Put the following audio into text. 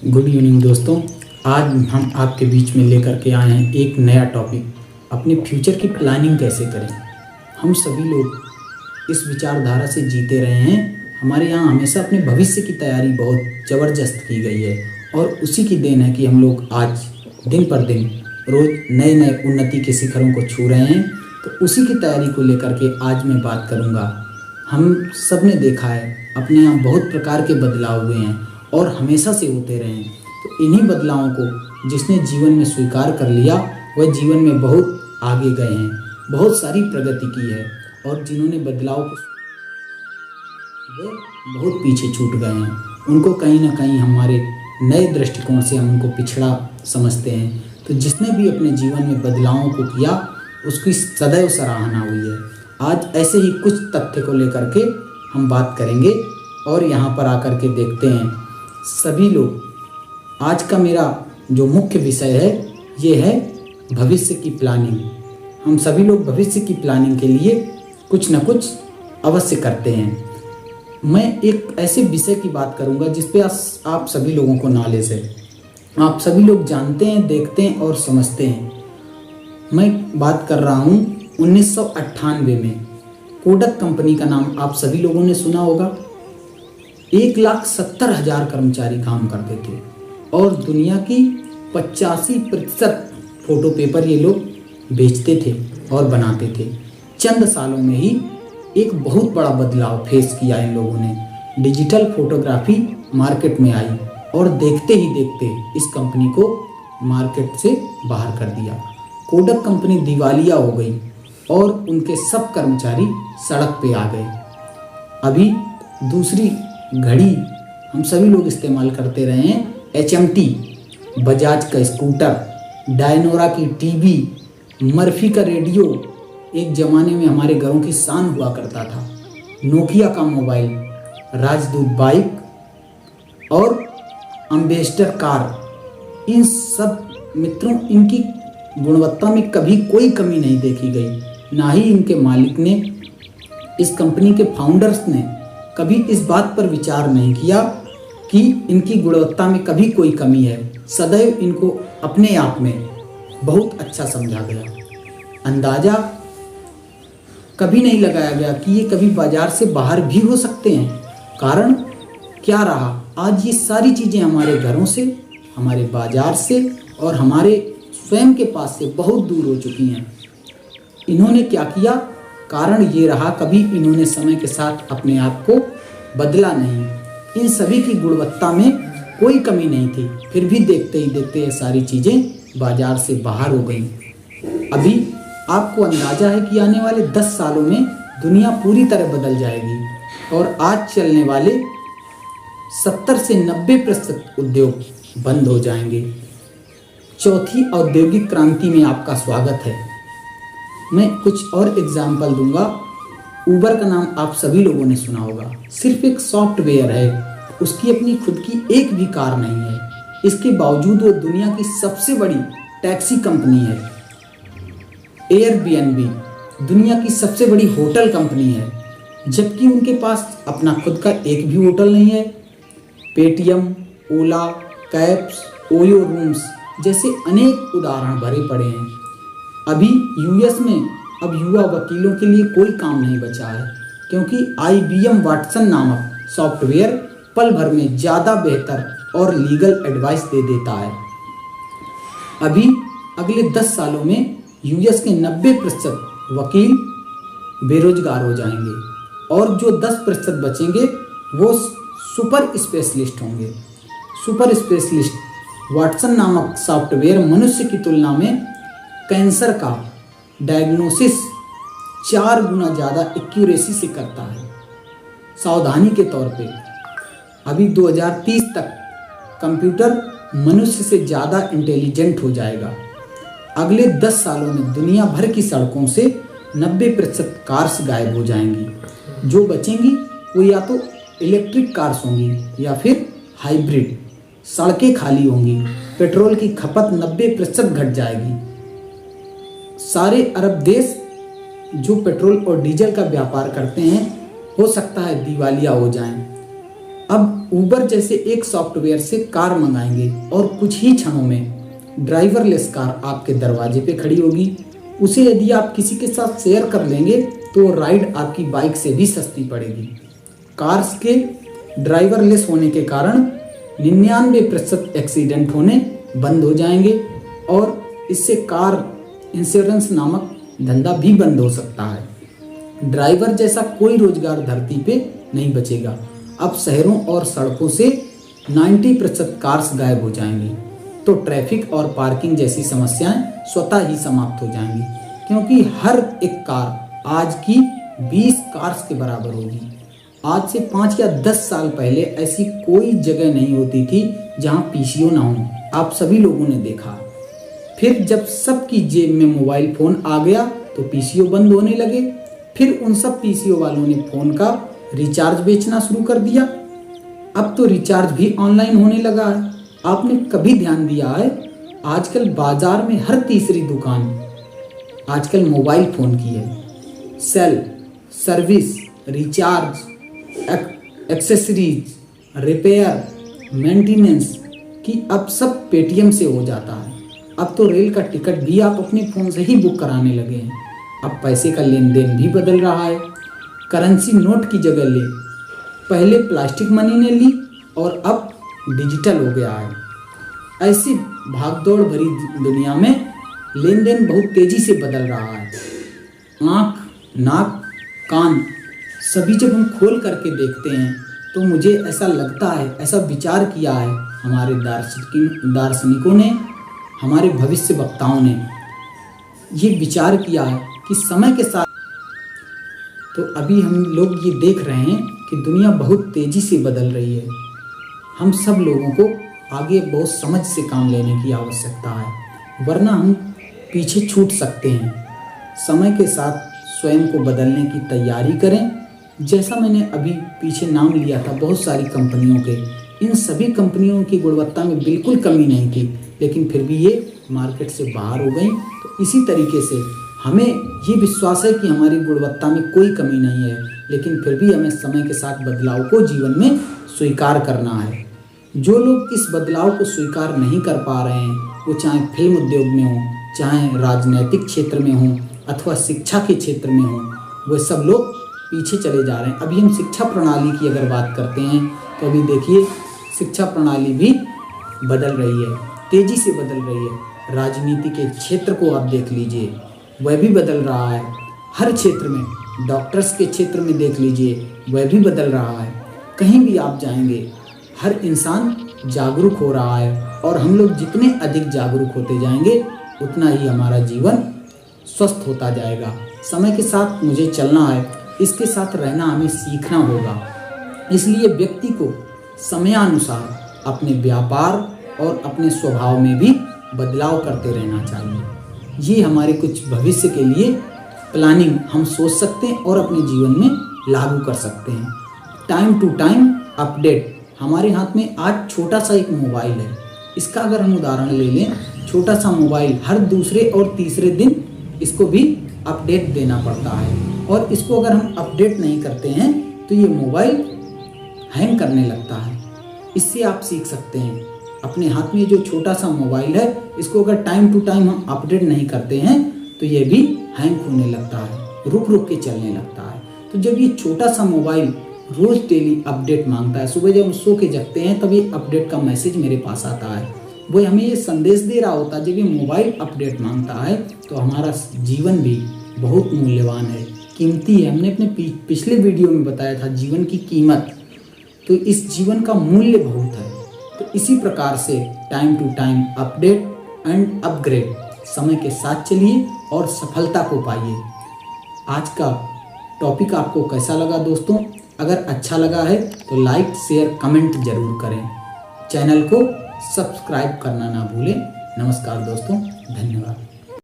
Good evening दोस्तों। आज हम आपके बीच में लेकर के आए हैं एक नया टॉपिक, अपने फ्यूचर की प्लानिंग कैसे करें। हम सभी लोग इस विचारधारा से जीते रहे हैं। हमारे यहाँ हमेशा अपने भविष्य की तैयारी बहुत ज़बरदस्त की गई है और उसी की देन है कि हम लोग आज दिन पर दिन रोज़ नए नए उन्नति के शिखरों को छू रहे हैं। तो उसी की तैयारी को लेकर के आज मैं बात करूँगा। हम सब ने देखा है अपने यहाँ बहुत प्रकार के बदलाव हुए हैं और हमेशा से होते रहे हैं। तो इन्हीं बदलावों को जिसने जीवन में स्वीकार कर लिया वह जीवन में बहुत आगे गए हैं, बहुत सारी प्रगति की है। और जिन्होंने बदलाव को वे बहुत पीछे छूट गए हैं। उनको कहीं ना कहीं हमारे नए दृष्टिकोण से हम उनको पिछड़ा समझते हैं। तो जिसने भी अपने जीवन में बदलावों को किया उसकी सदैव सराहना हुई है। आज ऐसे ही कुछ तथ्य को लेकर के हम बात करेंगे और यहाँ पर आकर के देखते हैं सभी लोग। आज का मेरा जो मुख्य विषय है ये है भविष्य की प्लानिंग। हम सभी लोग भविष्य की प्लानिंग के लिए कुछ न कुछ अवश्य करते हैं। मैं एक ऐसे विषय की बात करूंगा जिस पे आप सभी लोगों को नॉलेज है, आप सभी लोग जानते हैं, देखते हैं और समझते हैं। मैं बात कर रहा हूं 1998 में कोडक कंपनी का नाम आप सभी लोगों ने सुना होगा। 1,70,000 कर्मचारी काम करते थे और दुनिया की 85% फोटो पेपर ये लोग बेचते थे और बनाते थे। चंद सालों में ही एक बहुत बड़ा बदलाव फेस किया इन लोगों ने। डिजिटल फोटोग्राफी मार्केट में आई और देखते ही देखते इस कंपनी को मार्केट से बाहर कर दिया। कोडक कंपनी दिवालिया हो गई और उनके सब कर्मचारी सड़क पे आ गए। अभी दूसरी घड़ी हम सभी लोग इस्तेमाल करते रहे हैं, HMT, बजाज का स्कूटर, डायनोरा की टीवी, मर्फी का रेडियो एक ज़माने में हमारे घरों की शान हुआ करता था, नोकिया का मोबाइल, राजदूत बाइक और एम्बेसडर कार। इन सब मित्रों, इनकी गुणवत्ता में कभी कोई कमी नहीं देखी गई। ना ही इनके मालिक ने, इस कंपनी के फाउंडर्स ने कभी इस बात पर विचार नहीं किया कि इनकी गुणवत्ता में कभी कोई कमी है। सदैव इनको अपने आप में बहुत अच्छा समझा गया। अंदाज़ा कभी नहीं लगाया गया कि ये कभी बाजार से बाहर भी हो सकते हैं। कारण क्या रहा, आज ये सारी चीज़ें हमारे घरों से, हमारे बाजार से और हमारे स्वयं के पास से बहुत दूर हो चुकी हैं। इन्होंने क्या किया, कारण ये रहा कभी इन्होंने समय के साथ अपने आप को बदला नहीं। इन सभी की गुणवत्ता में कोई कमी नहीं थी, फिर भी देखते ही देखते ये सारी चीज़ें बाजार से बाहर हो गई। अभी आपको अंदाजा है कि आने वाले 10 सालों में दुनिया पूरी तरह बदल जाएगी और आज चलने वाले 70 से 90% उद्योग बंद हो जाएंगे। चौथी औद्योगिक क्रांति में आपका स्वागत है। मैं कुछ और एग्जाम्पल दूंगा। उबर का नाम आप सभी लोगों ने सुना होगा। सिर्फ एक सॉफ्टवेयर है, उसकी अपनी खुद की एक भी कार नहीं है। इसके बावजूद वो दुनिया की सबसे बड़ी टैक्सी कंपनी है। एयरबीएनबी दुनिया की सबसे बड़ी होटल कंपनी है, जबकि उनके पास अपना खुद का एक भी होटल नहीं है। पेटीएम, ओला, कैब्स, ओयो रूम्स जैसे अनेक उदाहरण भरे पड़े हैं। अभी यूएस में अब युवा वकीलों के लिए कोई काम नहीं बचा है, क्योंकि IBM वाटसन नामक सॉफ्टवेयर पल भर में ज़्यादा बेहतर और लीगल एडवाइस दे देता है। अभी अगले 10 सालों में यूएस के 90% वकील बेरोजगार हो जाएंगे और जो 10% बचेंगे वो सुपर स्पेशलिस्ट होंगे। सुपर स्पेशलिस्ट वाटसन नामक सॉफ्टवेयर मनुष्य की तुलना में कैंसर का डायग्नोसिस 4 गुना ज़्यादा एक्यूरेसी से करता है। सावधानी के तौर पे अभी 2030 तक कंप्यूटर मनुष्य से ज़्यादा इंटेलिजेंट हो जाएगा। अगले 10 सालों में दुनिया भर की सड़कों से 90% कार्स गायब हो जाएंगी। जो बचेंगी वो या तो इलेक्ट्रिक कार्स होंगी या फिर हाइब्रिड। सड़कें खाली होंगी, पेट्रोल की खपत 90% घट जाएगी। सारे अरब देश जो पेट्रोल और डीजल का व्यापार करते हैं हो सकता है दिवालिया हो जाएं। अब उबर जैसे एक सॉफ्टवेयर से कार मंगाएंगे और कुछ ही क्षणों में ड्राइवरलेस कार आपके दरवाजे पे खड़ी होगी। उसे यदि आप किसी के साथ शेयर कर लेंगे तो राइड आपकी बाइक से भी सस्ती पड़ेगी। कार्स के ड्राइवरलेस होने के कारण 99% एक्सीडेंट होने बंद हो जाएंगे और इससे कार इंश्योरेंस नामक धंधा भी बंद हो सकता है। ड्राइवर जैसा कोई रोजगार धरती पे नहीं बचेगा। अब शहरों और सड़कों से 90% कार्स गायब हो जाएंगी, तो ट्रैफिक और पार्किंग जैसी समस्याएं स्वतः ही समाप्त हो जाएंगी, क्योंकि हर एक कार आज की 20 कार्स के बराबर होगी। आज से 5 या 10 साल पहले ऐसी कोई जगह नहीं होती थी जहां पीसीओ ना हो। आप सभी लोगों ने देखा। फिर जब सबकी जेब में मोबाइल फोन आ गया तो पीसीओ बंद होने लगे। फिर उन सब पीसीओ वालों ने फोन का रिचार्ज बेचना शुरू कर दिया। अब तो रिचार्ज भी ऑनलाइन होने लगा है। आपने कभी ध्यान दिया है, आजकल बाजार में हर तीसरी दुकान आजकल मोबाइल फोन की है। Sale, service, recharge, accessories, repair, maintenance की अब सब पेटीएम से हो जाता है। अब तो रेल का टिकट भी आप अपने फ़ोन से ही बुक कराने लगे हैं। अब पैसे का लेन देन भी बदल रहा है। करेंसी नोट की जगह ले पहले प्लास्टिक मनी ने ली और अब डिजिटल हो गया है। ऐसी भागदौड़ भरी दुनिया में लेन देन बहुत तेजी से बदल रहा है। आँख, नाक, कान सभी जब हम खोल करके देखते हैं तो मुझे ऐसा लगता है, ऐसा विचार किया है हमारे दार्शनिकों ने, हमारे भविष्य वक्ताओं ने ये विचार किया है कि समय के साथ तो अभी हम लोग ये देख रहे हैं कि दुनिया बहुत तेज़ी से बदल रही है। हम सब लोगों को आगे बहुत समझ से काम लेने की आवश्यकता है, वरना हम पीछे छूट सकते हैं। समय के साथ स्वयं को बदलने की तैयारी करें। जैसा मैंने अभी पीछे नाम लिया था बहुत सारी कंपनियों के, इन सभी कंपनियों की गुणवत्ता में बिल्कुल कमी नहीं थी, लेकिन फिर भी ये मार्केट से बाहर हो गई। तो इसी तरीके से हमें ये विश्वास है कि हमारी गुणवत्ता में कोई कमी नहीं है, लेकिन फिर भी हमें समय के साथ बदलाव को जीवन में स्वीकार करना है। जो लोग इस बदलाव को स्वीकार नहीं कर पा रहे हैं, वो चाहे फिल्म उद्योग में हो, चाहे राजनीतिक क्षेत्र में हो अथवा शिक्षा के क्षेत्र में हो, वो सब लोग पीछे चले जा रहे हैं। अभी हम शिक्षा प्रणाली की अगर बात करते हैं तो अभी देखिए शिक्षा प्रणाली भी बदल रही है, तेज़ी से बदल रही है। राजनीति के क्षेत्र को आप देख लीजिए, वह भी बदल रहा है। हर क्षेत्र में, डॉक्टर्स के क्षेत्र में देख लीजिए, वह भी बदल रहा है। कहीं भी आप जाएंगे हर इंसान जागरूक हो रहा है, और हम लोग जितने अधिक जागरूक होते जाएंगे उतना ही हमारा जीवन स्वस्थ होता जाएगा। समय के साथ मुझे चलना है, इसके साथ रहना हमें सीखना होगा। इसलिए व्यक्ति को समयानुसार अपने व्यापार और अपने स्वभाव में भी बदलाव करते रहना चाहिए। ये हमारे कुछ भविष्य के लिए प्लानिंग हम सोच सकते हैं और अपने जीवन में लागू कर सकते हैं। Time to time update. हमारे हाथ में आज छोटा सा एक मोबाइल है, इसका अगर हम उदाहरण ले लें, छोटा सा मोबाइल हर दूसरे और तीसरे दिन इसको भी अपडेट देना पड़ता है, और इसको अगर हम अपडेट नहीं करते हैं तो ये मोबाइल हैंग करने लगता है। इससे आप सीख सकते हैं, अपने हाथ में जो छोटा सा मोबाइल है इसको अगर टाइम टू टाइम हम अपडेट नहीं करते हैं तो ये भी हैंग होने लगता है, रुक रुक के चलने लगता है। तो जब ये छोटा सा मोबाइल रोज़ डेली अपडेट मांगता है, सुबह जब हम सो के जगते हैं तब ये अपडेट का मैसेज मेरे पास आता है, वो हमें ये संदेश दे रहा होता है। जब ये मोबाइल अपडेट मांगता है तो हमारा जीवन भी बहुत मूल्यवान है, कीमती है। हमने अपने पिछले वीडियो में बताया था जीवन की कीमत, तो इस जीवन का मूल्य बहुत है। तो इसी प्रकार से time to time update and upgrade, समय के साथ चलिए और सफलता को पाइए। आज का टॉपिक आपको कैसा लगा दोस्तों? अगर अच्छा लगा है तो लाइक, शेयर, कमेंट जरूर करें। चैनल को सब्सक्राइब करना ना भूलें। नमस्कार दोस्तों, धन्यवाद।